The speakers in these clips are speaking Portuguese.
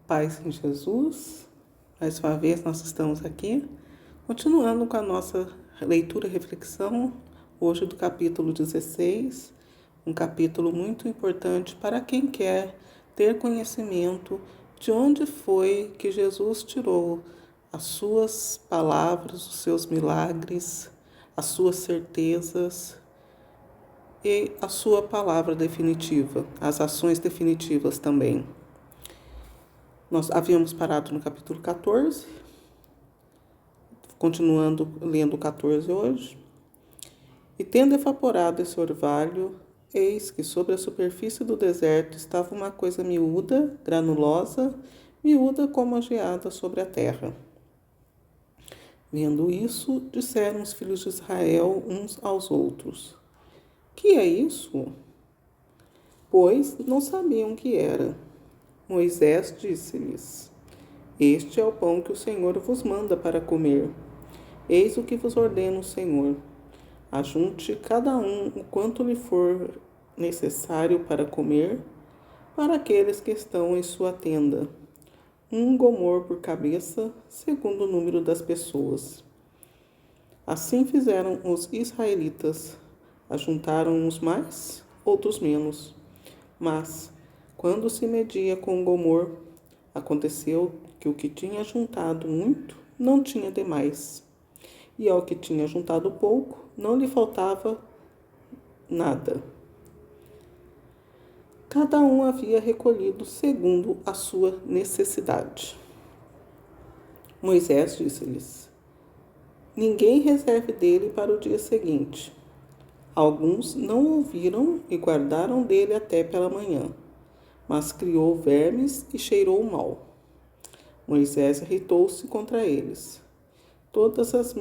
Paz em Jesus. Mais uma vez nós estamos aqui, continuando com a nossa leitura e reflexão, hoje do capítulo 16, um capítulo muito importante para quem quer ter conhecimento de onde foi que Jesus tirou as suas palavras, os seus milagres, as suas certezas e a sua palavra definitiva, as ações definitivas também. Nós havíamos parado no capítulo 14, continuando lendo o 14 hoje. E tendo evaporado esse orvalho, eis que sobre a superfície do deserto estava uma coisa miúda, granulosa, miúda como a geada sobre a terra. Vendo isso, disseram os filhos de Israel uns aos outros: Que é isso? Pois não sabiam o que era. Moisés disse-lhes: Este é o pão que o Senhor vos manda para comer. Eis o que vos ordena o Senhor: ajunte cada um o quanto lhe for necessário para comer, para aqueles que estão em sua tenda, um gomor por cabeça, segundo o número das pessoas. Assim fizeram os israelitas. Ajuntaram uns mais, outros menos. Mas, quando se media com o gomor, aconteceu que o que tinha juntado muito não tinha demais, e ao que tinha juntado pouco não lhe faltava nada. Cada um havia recolhido segundo a sua necessidade. Moisés disse-lhes: Ninguém reserve dele para o dia seguinte. Alguns não ouviram e guardaram dele até pela manhã, mas criou vermes e cheirou mal. Moisés irritou-se contra eles. Todas as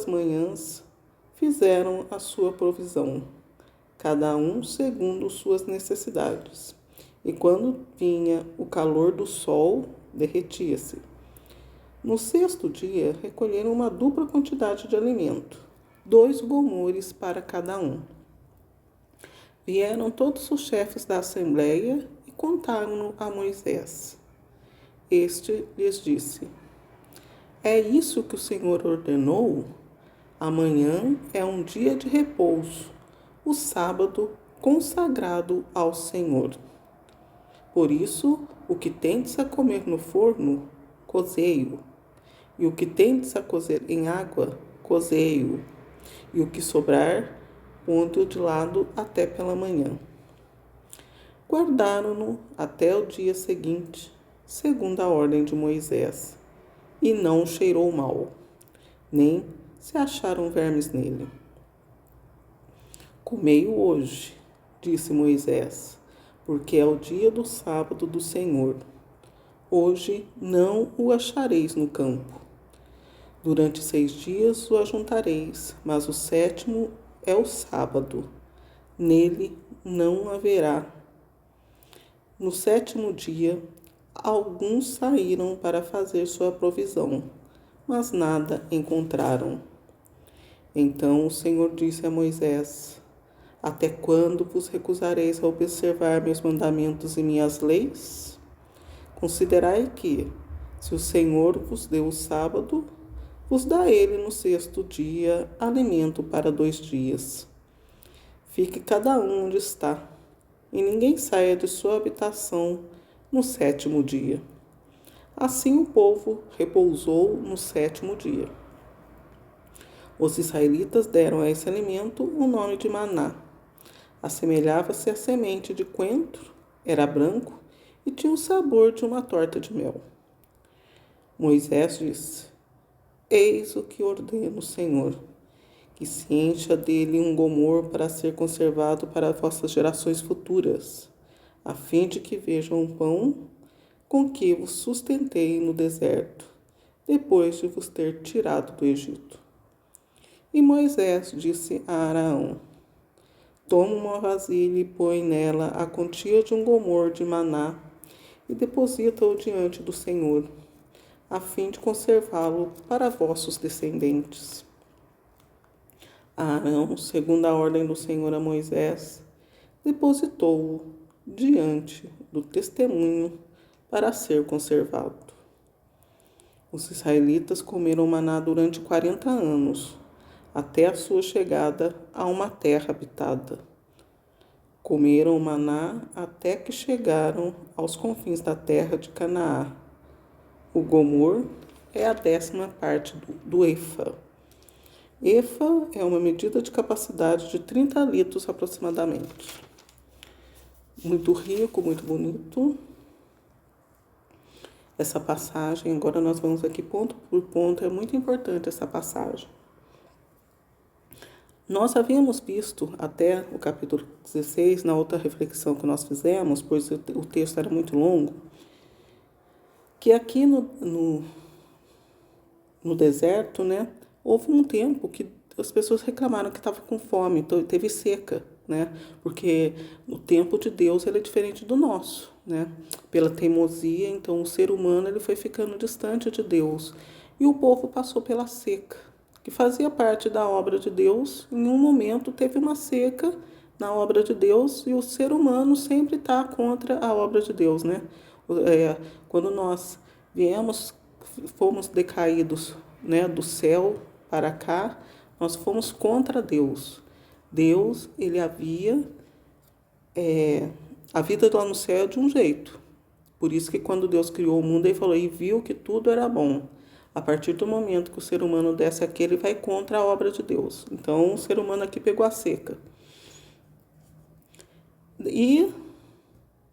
manhãs fizeram a sua provisão, cada um segundo suas necessidades. E quando vinha o calor do sol, derretia-se. No sexto dia, recolheram uma dupla quantidade de alimento, 2 gomores para cada um. Vieram todos os chefes da assembleia e contaram-no a Moisés. Este lhes disse: É isso que o Senhor ordenou? Amanhã é um dia de repouso, o sábado consagrado ao Senhor. Por isso, o que tendes a comer no forno, cozei-o, e o que tendes a cozer em água, cozei-o, e o que sobrar, ponde-o de lado até pela manhã. Guardaram-no até o dia seguinte, segundo a ordem de Moisés, e não cheirou mal, nem se acharam vermes nele. Comei-o hoje, disse Moisés, porque é o dia do sábado do Senhor. Hoje não o achareis no campo. Durante 6 dias o ajuntareis, mas o 7º é o sábado. Nele não haverá. No 7º dia, alguns saíram para fazer sua provisão, mas nada encontraram. Então o Senhor disse a Moisés: Até quando vos recusareis a observar meus mandamentos e minhas leis? Considerai que, se o Senhor vos deu o sábado, vos dá ele no 6º dia alimento para 2 dias. Fique cada um onde está, e ninguém saia de sua habitação no 7º dia. Assim o povo repousou no 7º dia. Os israelitas deram a esse alimento o nome de maná. Assemelhava-se à semente de coentro, era branco e tinha o sabor de uma torta de mel. Moisés disse: Eis o que ordena o Senhor, que se encha dele um gomor para ser conservado para vossas gerações futuras, a fim de que vejam o pão com que vos sustentei no deserto, depois de vos ter tirado do Egito. E Moisés disse a Araão: Toma uma vasilha e põe nela a quantia de um gomor de maná e deposita-o diante do Senhor, a fim de conservá-lo para vossos descendentes. Arão, segundo a ordem do Senhor a Moisés, depositou-o diante do testemunho para ser conservado. Os israelitas comeram maná durante 40 anos, até a sua chegada a uma terra habitada. Comeram maná até que chegaram aos confins da terra de Canaã. O gomor é a 10ª parte do efa. Efa é uma medida de capacidade de 30 litros aproximadamente. Muito rico, muito bonito. Essa passagem, agora nós vamos aqui ponto por ponto, é muito importante essa passagem. Nós havíamos visto até o capítulo 16, na outra reflexão que nós fizemos, pois o texto era muito longo, que aqui no deserto, né, houve um tempo que as pessoas reclamaram que estavam com fome, então teve seca, né, porque o tempo de Deus ele é diferente do nosso, né, pela teimosia, então o ser humano ele foi ficando distante de Deus, e o povo passou pela seca, que fazia parte da obra de Deus. Em um momento teve uma seca na obra de Deus, e o ser humano sempre está contra a obra de Deus, né, quando nós fomos decaídos, né, do céu para cá, nós fomos contra Deus. Deus, ele havia a vida lá no céu é de um jeito. Por isso que quando Deus criou o mundo, ele falou, e viu que tudo era bom. A partir do momento que o ser humano desce aqui, ele vai contra a obra de Deus. Então, o ser humano aqui pegou a seca. E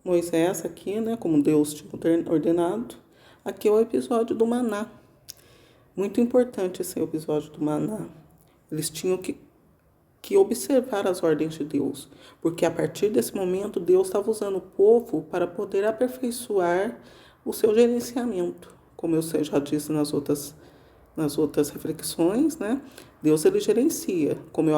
Moisés aqui, né, como Deus tinha ordenado, aqui é o episódio do maná. Muito importante esse episódio do maná. Eles tinham que observar as ordens de Deus, porque a partir desse momento Deus estava usando o povo para poder aperfeiçoar o seu gerenciamento, como eu já disse nas outras reflexões, né? Deus ele gerencia, como eu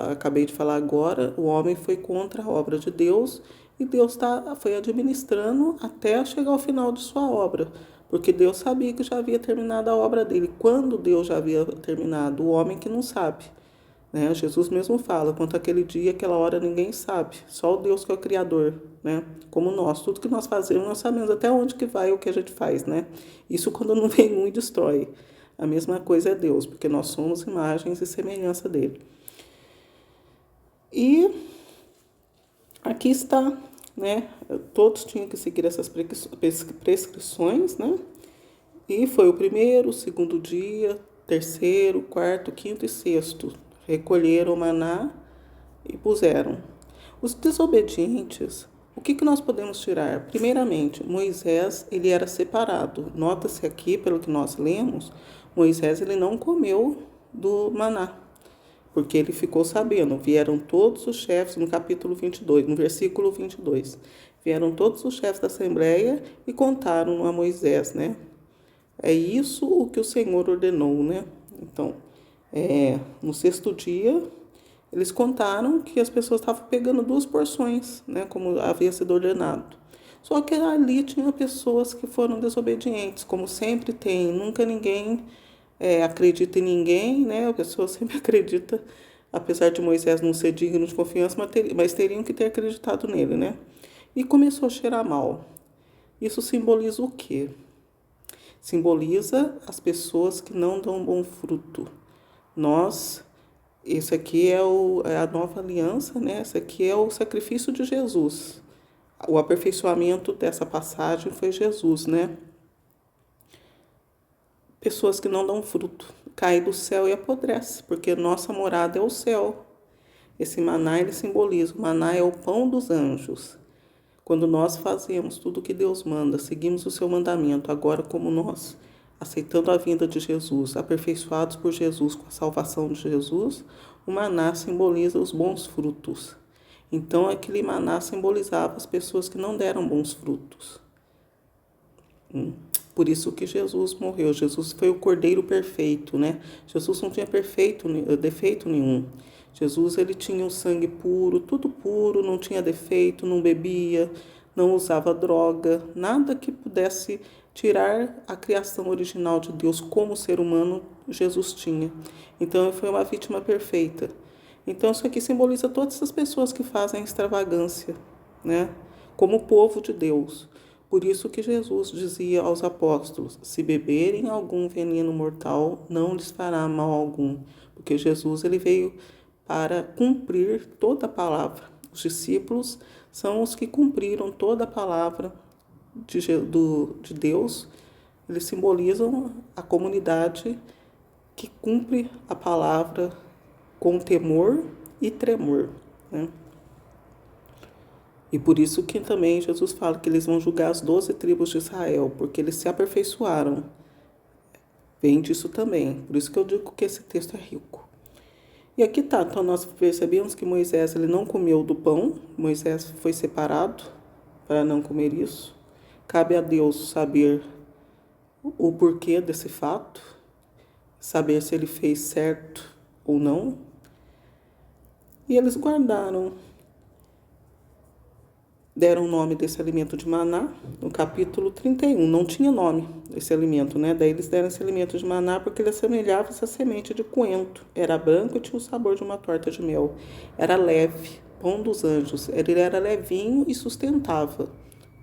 acabei de falar agora, o homem foi contra a obra de Deus e Deus foi administrando até chegar ao final de sua obra, porque Deus sabia que já havia terminado a obra dele. Quando Deus já havia terminado, o homem que não sabe. Né? Jesus mesmo fala, quanto àquele dia, aquela hora, ninguém sabe. Só o Deus que é o Criador, né? Como nós. Tudo que nós fazemos, nós sabemos até onde que vai o que a gente faz, né? Isso quando não vem um e destrói. A mesma coisa é Deus, porque nós somos imagens e semelhança dele. E aqui está, né? Todos tinham que seguir essas prescrições, né? E foi o primeiro, o segundo dia, terceiro, quarto, quinto e sexto. Recolheram o maná e puseram. Os desobedientes, o que nós podemos tirar? Primeiramente, Moisés, ele era separado. Nota-se aqui, pelo que nós lemos, Moisés ele não comeu do maná, porque ele ficou sabendo. Vieram todos os chefes, no capítulo 22, no versículo 22, vieram todos os chefes da Assembleia e contaram a Moisés, né? É isso o que o Senhor ordenou, né? Então, no sexto dia, eles contaram que as pessoas estavam pegando 2 porções, né, como havia sido ordenado. Só que ali tinha pessoas que foram desobedientes, como sempre tem. Nunca ninguém acredita em ninguém, né? A pessoa sempre acredita, apesar de Moisés não ser digno de confiança, mas teriam que ter acreditado nele, né? E começou a cheirar mal. Isso simboliza o quê? Simboliza as pessoas que não dão bom fruto. Isso aqui é a nova aliança, né? Isso aqui é o sacrifício de Jesus. O aperfeiçoamento dessa passagem foi Jesus, né? Pessoas que não dão fruto, caem do céu e apodrece, porque nossa morada é o céu. Esse maná, ele simboliza, o maná é o pão dos anjos. Quando nós fazemos tudo o que Deus manda, seguimos o seu mandamento, agora como nós, aceitando a vinda de Jesus, aperfeiçoados por Jesus, com a salvação de Jesus, o maná simboliza os bons frutos. Então, aquele maná simbolizava as pessoas que não deram bons frutos. Por isso que Jesus morreu. Jesus foi o Cordeiro perfeito, né? Jesus não tinha defeito nenhum. Jesus, ele tinha o sangue puro, tudo puro, não tinha defeito, não bebia, não usava droga, nada que pudesse tirar a criação original de Deus como ser humano, Jesus tinha. Então, ele foi uma vítima perfeita. Então, isso aqui simboliza todas as pessoas que fazem extravagância, né? Como o povo de Deus. Por isso que Jesus dizia aos apóstolos: se beberem algum veneno mortal, não lhes fará mal algum, porque Jesus ele veio para cumprir toda a palavra. Os discípulos são os que cumpriram toda a palavra de Deus. Eles simbolizam a comunidade que cumpre a palavra com temor e tremor, né? E por isso que também Jesus fala que eles vão julgar as 12 tribos de Israel, porque eles se aperfeiçoaram. Vem disso também. Por isso que eu digo que esse texto é rico. E aqui tá, então nós percebemos que Moisés ele não comeu do pão, Moisés foi separado para não comer isso. Cabe a Deus saber o porquê desse fato, saber se ele fez certo ou não. E eles guardaram, deram o nome desse alimento de maná, no capítulo 31. Não tinha nome esse alimento, né? Daí eles deram esse alimento de maná porque ele assemelhava essa semente de coentro. Era branco e tinha o sabor de uma torta de mel. Era leve, pão dos anjos. Ele era levinho e sustentava,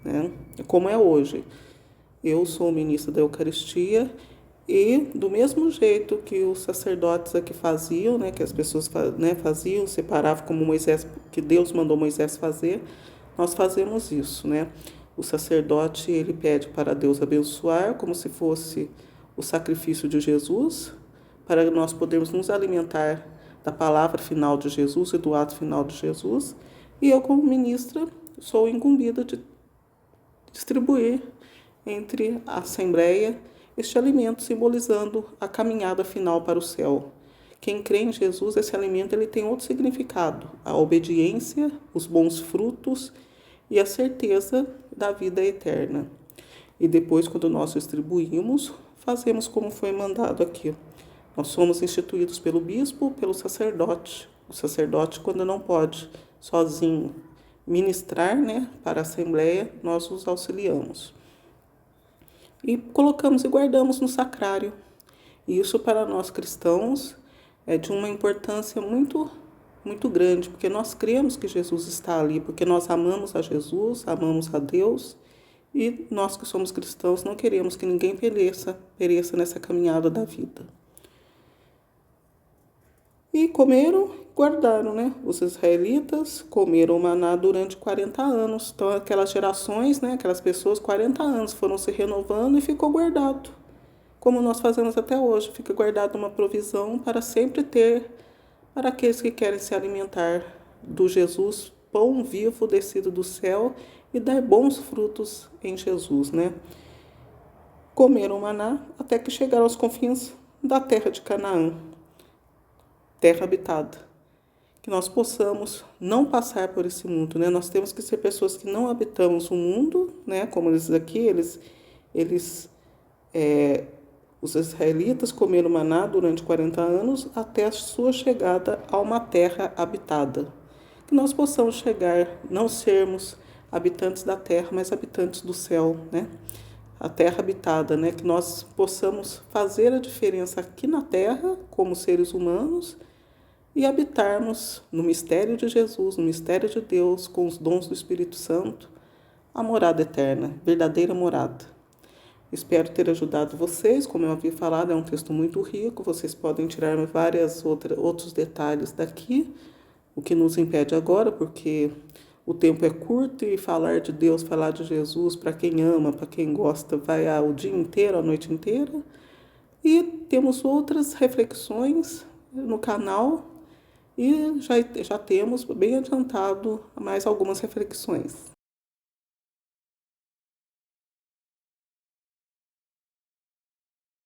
né? Como é hoje. Eu sou ministra da Eucaristia e do mesmo jeito que os sacerdotes aqui faziam, né? Que as pessoas faziam, separavam como Moisés, que Deus mandou Moisés fazer, nós fazemos isso, né? O sacerdote, ele pede para Deus abençoar, como se fosse o sacrifício de Jesus, para nós podermos nos alimentar da palavra final de Jesus e do ato final de Jesus. E eu, como ministra, sou incumbida de distribuir entre a Assembleia este alimento, simbolizando a caminhada final para o céu. Quem crê em Jesus, esse alimento ele tem outro significado: a obediência, os bons frutos e a certeza da vida eterna. E depois, quando nós distribuímos, fazemos como foi mandado aqui. Nós somos instituídos pelo bispo, pelo sacerdote. O sacerdote, quando não pode sozinho ministrar, né, para a Assembleia, nós os auxiliamos. E colocamos e guardamos no sacrário. E isso para nós cristãos é de uma importância muito grande, porque nós cremos que Jesus está ali, porque nós amamos a Jesus, amamos a Deus, e nós que somos cristãos não queremos que ninguém pereça nessa caminhada da vida. E comeram, guardaram, né? Os israelitas comeram o maná durante 40 anos. Então, aquelas gerações, né? Aquelas pessoas, 40 anos foram se renovando e ficou guardado. Como nós fazemos até hoje, fica guardado uma provisão para sempre ter para aqueles que querem se alimentar do Jesus, pão vivo descido do céu e dar bons frutos em Jesus, né? Comeram o maná até que chegaram aos confins da terra de Canaã, terra habitada. Que nós possamos não passar por esse mundo, né? Nós temos que ser pessoas que não habitamos o mundo, né? Como eles aqui, os israelitas comeram maná durante 40 anos até a sua chegada a uma terra habitada. Que nós possamos chegar, não sermos habitantes da terra, mas habitantes do céu, né? A terra habitada, né? Que nós possamos fazer a diferença aqui na terra, como seres humanos, e habitarmos no mistério de Jesus, no mistério de Deus, com os dons do Espírito Santo, a morada eterna, verdadeira morada. Espero ter ajudado vocês. Como eu havia falado, é um texto muito rico, vocês podem tirar outros detalhes daqui, o que nos impede agora, porque o tempo é curto e falar de Deus, falar de Jesus, para quem ama, para quem gosta, vai o dia inteiro, a noite inteira. E temos outras reflexões no canal e já temos bem adiantado mais algumas reflexões.